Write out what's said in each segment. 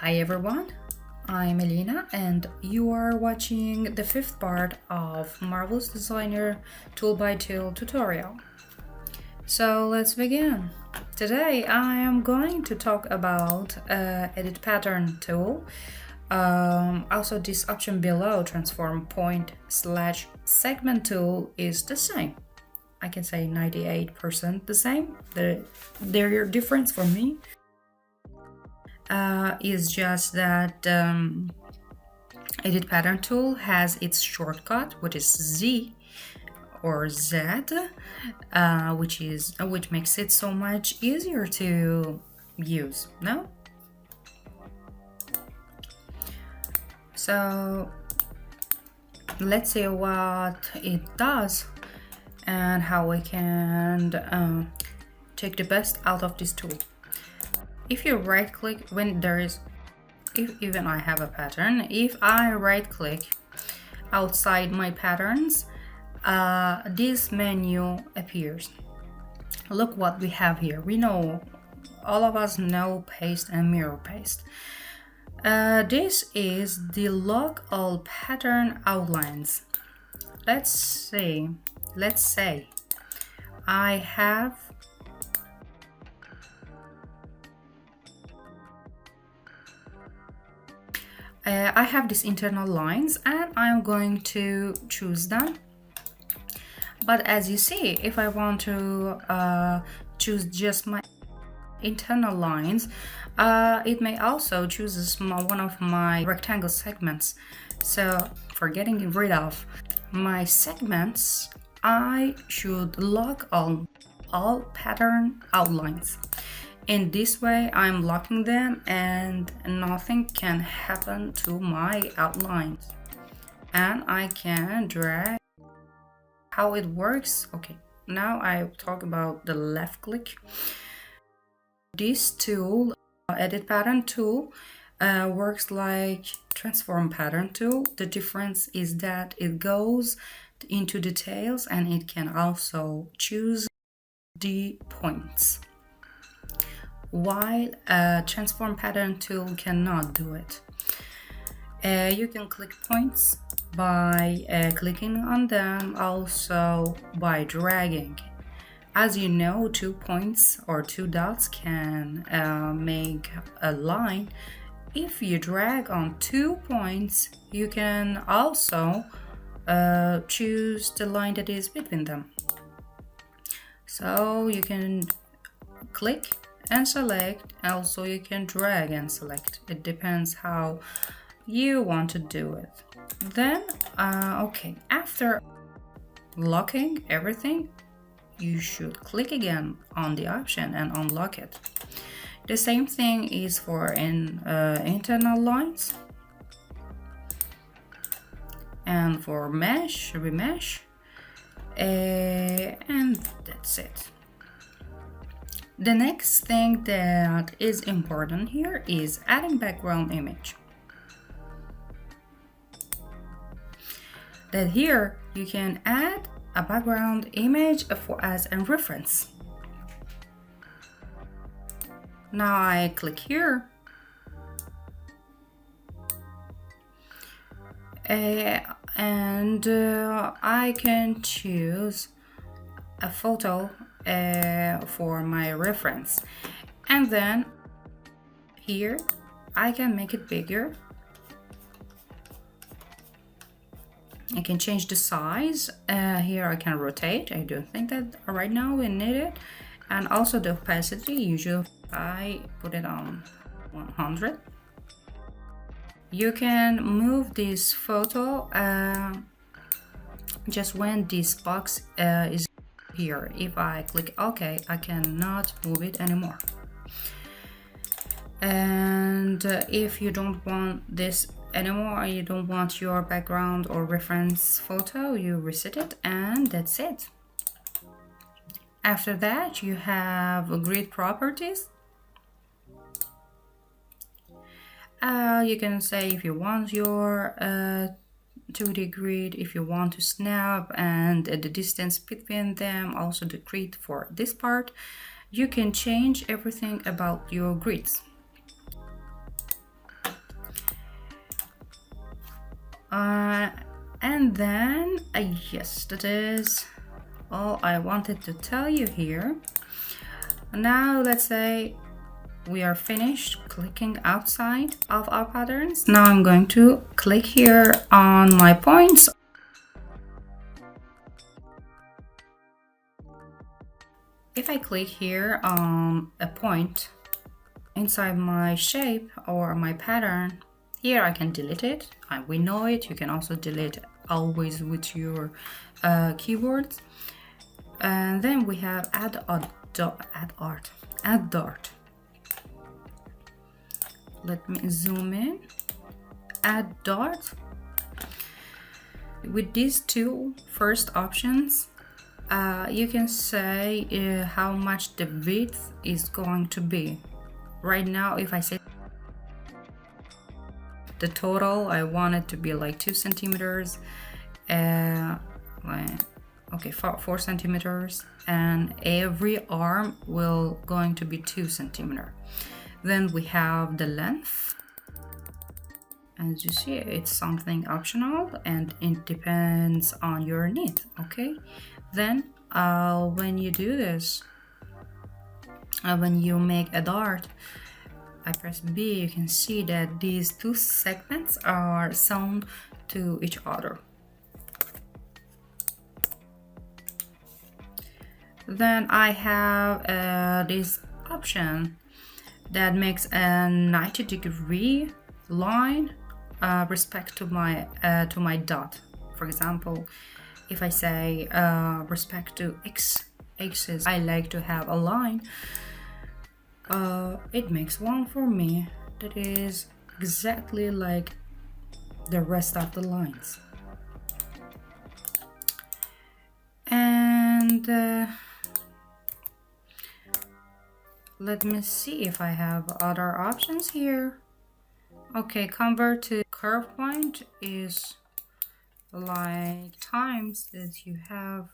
Hi everyone, I'm Elena and you are watching the fifth part of Marvelous Designer Tool by Tool tutorial. So let's begin. Today I am going to talk about Edit Pattern tool. Also this option below, Transform Point / Segment tool, is the same. I can say 98% the same. Their difference for me is just that Edit Pattern tool has its shortcut, which is Z or Z, which makes it so much easier to use. No? So let's see what it does and how we can take the best out of this tool. If you right click when there is, if even I have a pattern, if I right click outside my patterns, this menu appears. Look what we have here. We know, all of us know paste and mirror paste. This is the lock all pattern outlines. Let's say I have these internal lines and I'm going to choose them. But as you see, if I want to choose just my internal lines, it may also choose one of my rectangle segments. So for getting rid of my segments, I should lock all pattern outlines. In this way, I'm locking them and nothing can happen to my outlines. And I can drag. How it works? Okay, now I talk about the left click. This tool, Edit Pattern tool, works like Transform Pattern tool. The difference is that it goes into details and it can also choose the points, while a Transform Pattern tool cannot do it. You can click points by clicking on them, also by dragging. As you know, 2 points or 2 dots can make a line. If you drag on 2 points, you can also choose the line that is between them. So you can click and select. Also you can drag and select. It depends how you want to do it. Then okay, after locking everything, you should click again on the option and unlock it. The same thing is for internal lines and for remesh, and that's it. The next thing that is important here is adding background image. That here you can add a background image as a reference. Now I click here and I can choose a photo for my reference, and then here I can make it bigger. I can change the size. Here I can rotate. I don't think that right now we need it. And also the opacity, usually I put it on 100. You can move this photo just when this box is here. If I click OK, I cannot move it anymore. And if you don't want this anymore, you don't want your background or reference photo, you reset it and that's it. After that, you have grid properties. You can say if you want your 2D grid, if you want to snap, and the distance between them, also the grid for this part. You can change everything about your grids. And then yes, that is all I wanted to tell you here. Now let's say we are finished clicking outside of our patterns. Now I'm going to click here on my points. If I click here on a point inside my shape or my pattern, here I can delete it. We know it. You can also delete always with your keywords. And then we have add dart. Let me zoom in. Add dart. With these two first options, you can say how much the width is going to be. Right now, if I say the total, I want it to be like 2 centimeters. Okay, 4 centimeters, and every arm will going to be 2 centimeters. Then we have the length. As you see, it's something optional and it depends on your need. Okay, then when you do this, when you make a dart, I press B, you can see that these two segments are sewn to each other. Then I have this option that makes a 90-degree line respect to my dot. For example, if I say respect to axis, I like to have a line. It makes one for me that is exactly like the rest of the lines. And let me see if I have other options here. Okay, convert to curve point is like times that you have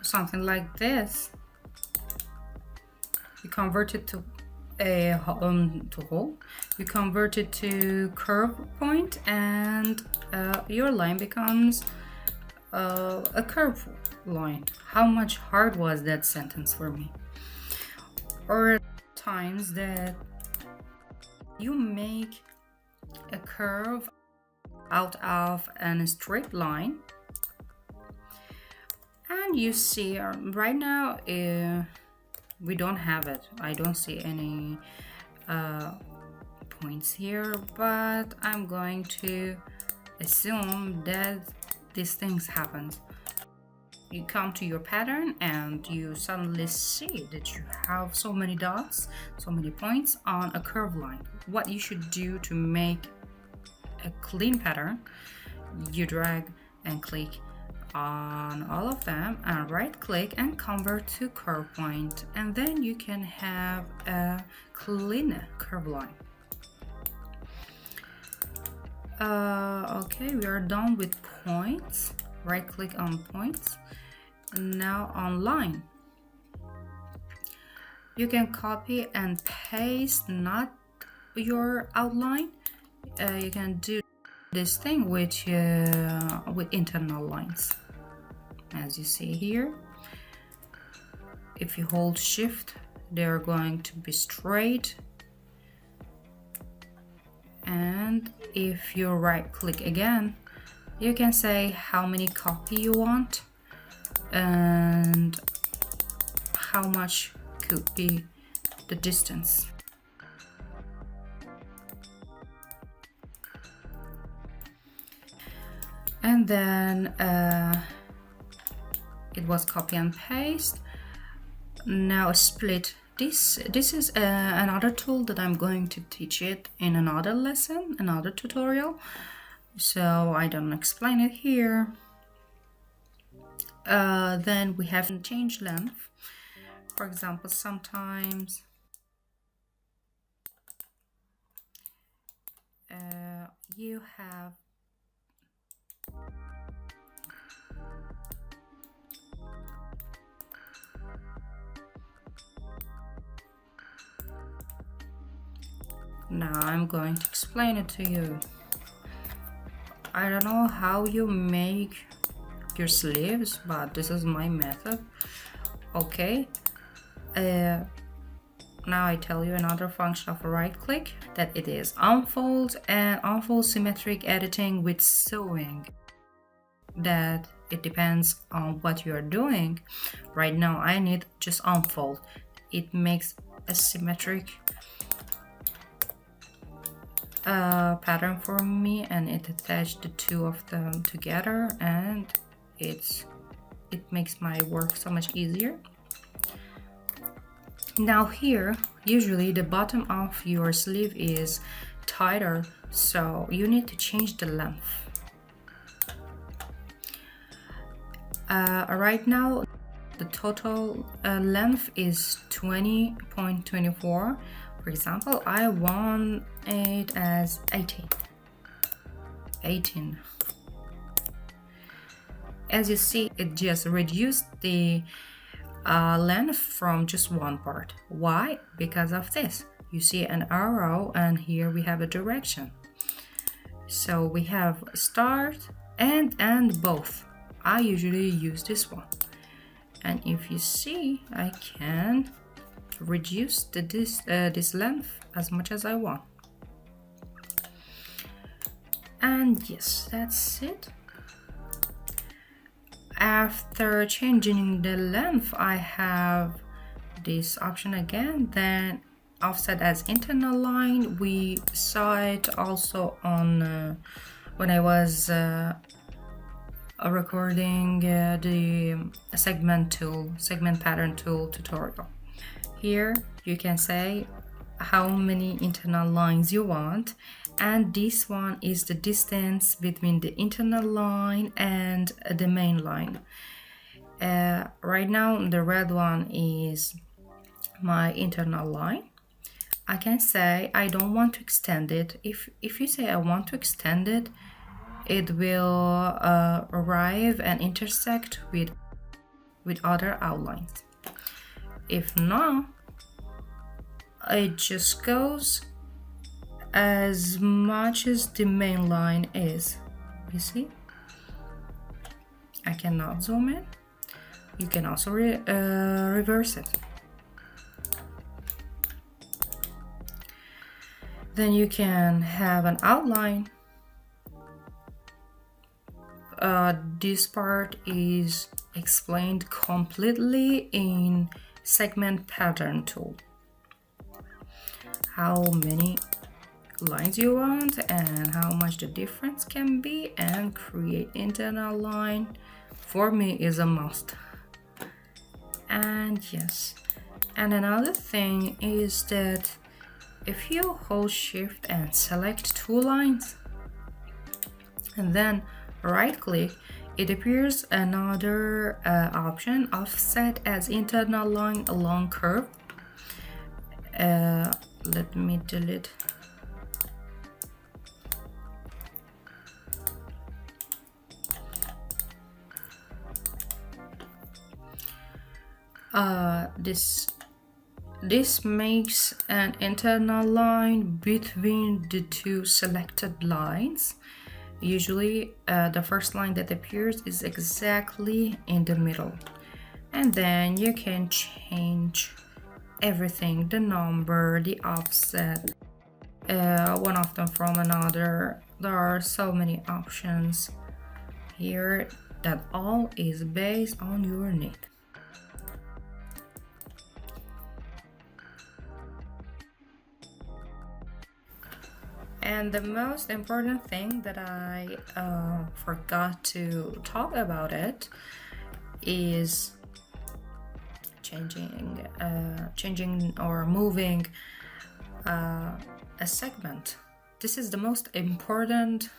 something like this. You convert it to a hole. You convert it to curve point, and your line becomes a curve line. How much hard was that sentence for me? Or times that you make a curve out of a straight line, and you see right now we don't have it. I don't see any points here, but I'm going to assume that these things happen. You come to your pattern and you suddenly see that you have so many dots, so many points on a curved line. What you should do to make a clean pattern, you drag and click on all of them and right click and convert to curve point, and then you can have a clean curve line. Okay, we are done with points. Right click on points. Now on line, you can copy and paste not your outline. You can do this thing with internal lines, as you see here. If you hold shift, they're going to be straight, and if you right click again, you can say how many copy you want and how much could be the distance. And then it was copy and paste. Now split. This is another tool that I'm going to teach it in another lesson, another tutorial, so I don't explain it here. Then we have change length. For example, sometimes you have Now I'm going to explain it to you. I don't know how you make your sleeves, but this is my method. Okay. Now I tell you another function of right click, that it is unfold and unfold symmetric editing with sewing. That it depends on what you are doing. Right now I need just unfold. It makes a symmetric pattern for me, and it attached the two of them together, and it makes my work so much easier. Now here, usually the bottom of your sleeve is tighter, so you need to change the length. Right now, the total length is 20.24. For example, I want it as 18. As you see, it just reduced the length from just one part. Why? Because of this. You see an arrow, and here we have a direction. So we have start and end both. I usually use this one. And if you see, I can reduce this length as much as I want. And yes, that's it. After changing the length, I have this option again, then offset as internal line. We saw it also on when I was recording the segment pattern tool tutorial. Here you can say how many internal lines you want, and this one is the distance between the internal line and the main line. Right now the red one is my internal line. I can say I don't want to extend it. If you say I want to extend it, it will arrive and intersect with other outlines. If not, it just goes as much as the main line is. You see? I cannot zoom in. You can also reverse it. Then you can have an outline. This part is explained completely in segment pattern tool. How many lines you want and how much the difference can be, and create internal line for me is a must. And yes, and another thing is that if you hold shift and select two lines and then right click, it appears another option, offset as internal line along curve. Let me delete. This makes an internal line between the two selected lines. Usually the first line that appears is exactly in the middle, and then you can change everything, the number, the offset, one of them from another. There are so many options here. That all is based on your need. And the most important thing that I forgot to talk about it is changing or moving a segment. This is the most important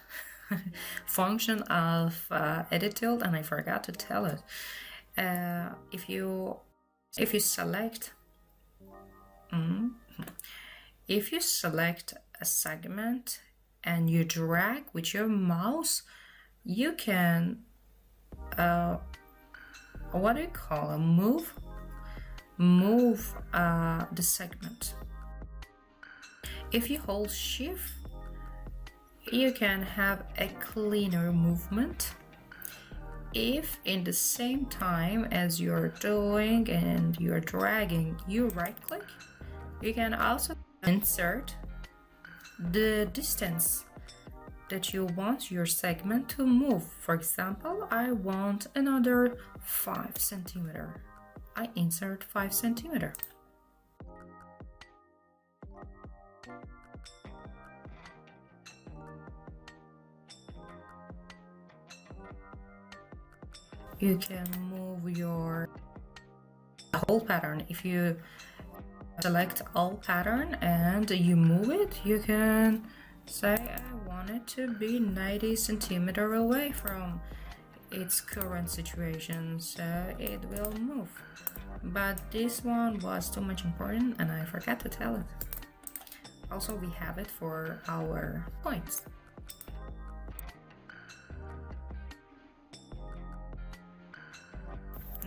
function of edit tool, and I forgot to tell it. If you select a segment and you drag with your mouse, you can what do you call it? Move the segment. If you hold shift, you can have a cleaner movement. If in the same time as you're doing and you're dragging, you right click, you can also insert the distance that you want your segment to move. For example, I want another 5 centimeter. I insert 5 centimeter. You can move your whole pattern. If you select all pattern and you move it, you can say I want it to be 90 centimeter away from its current situation, so it will move. But this one was too much important and I forgot to tell it. Also, we have it for our points.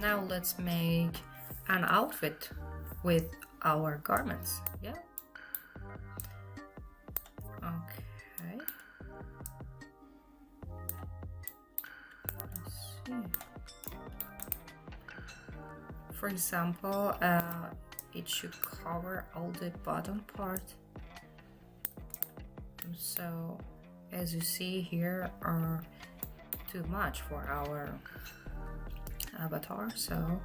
Now let's make an outfit with our garments. Yeah. Okay. Let's see. For example, it should cover all the bottom part. So, as you see here, are too much for our avatar, so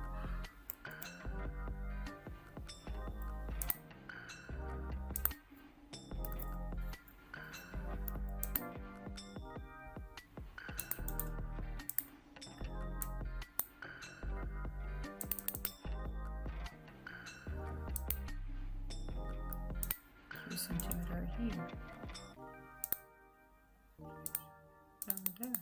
centimeter here. Down there.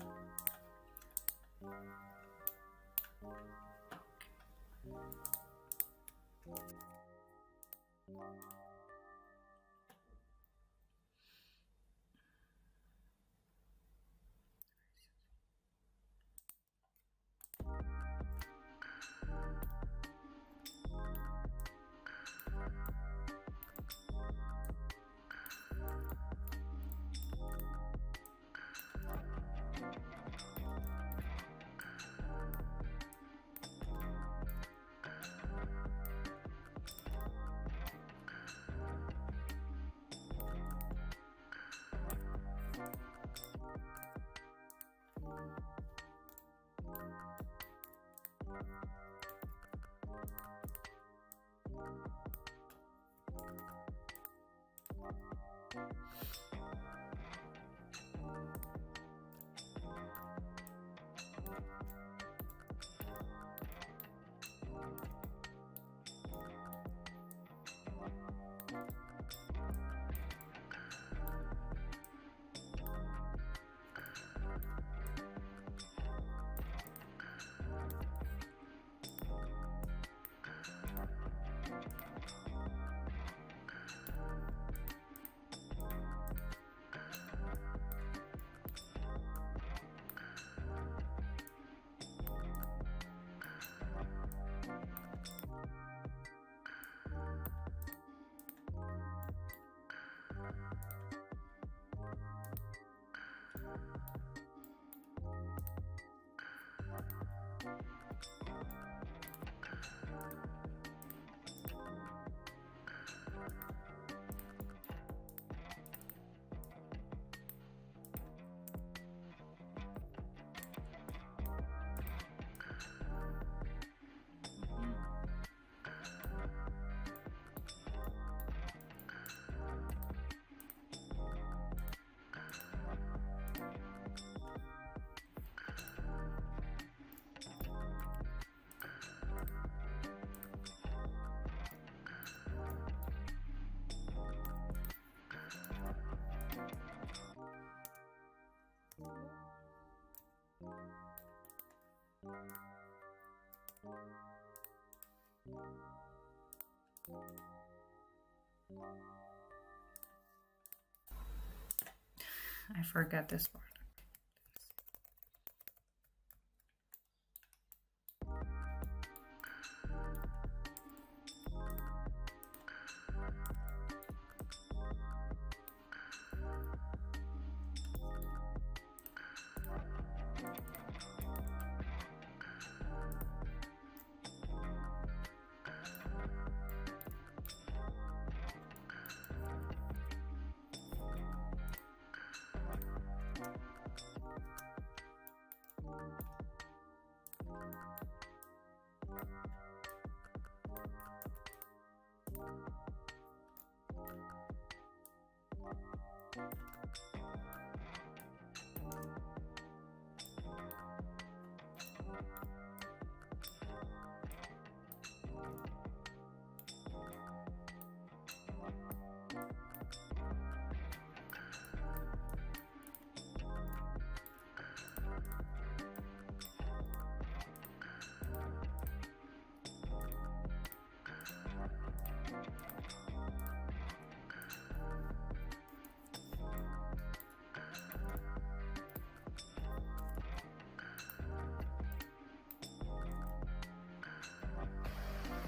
I forgot this part.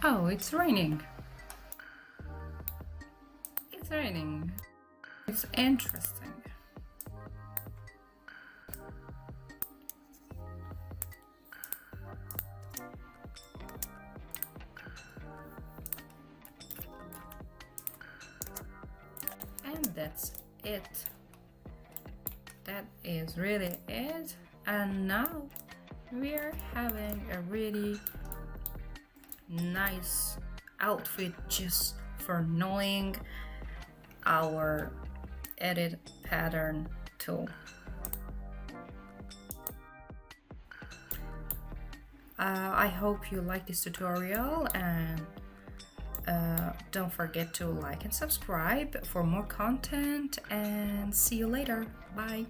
Oh, it's raining. It's raining. It's interesting. And that's it. That is really it. And now we're having a really nice outfit just for knowing our edit pattern tool. I hope you like this tutorial, and don't forget to like and subscribe for more content, and see you later. Bye.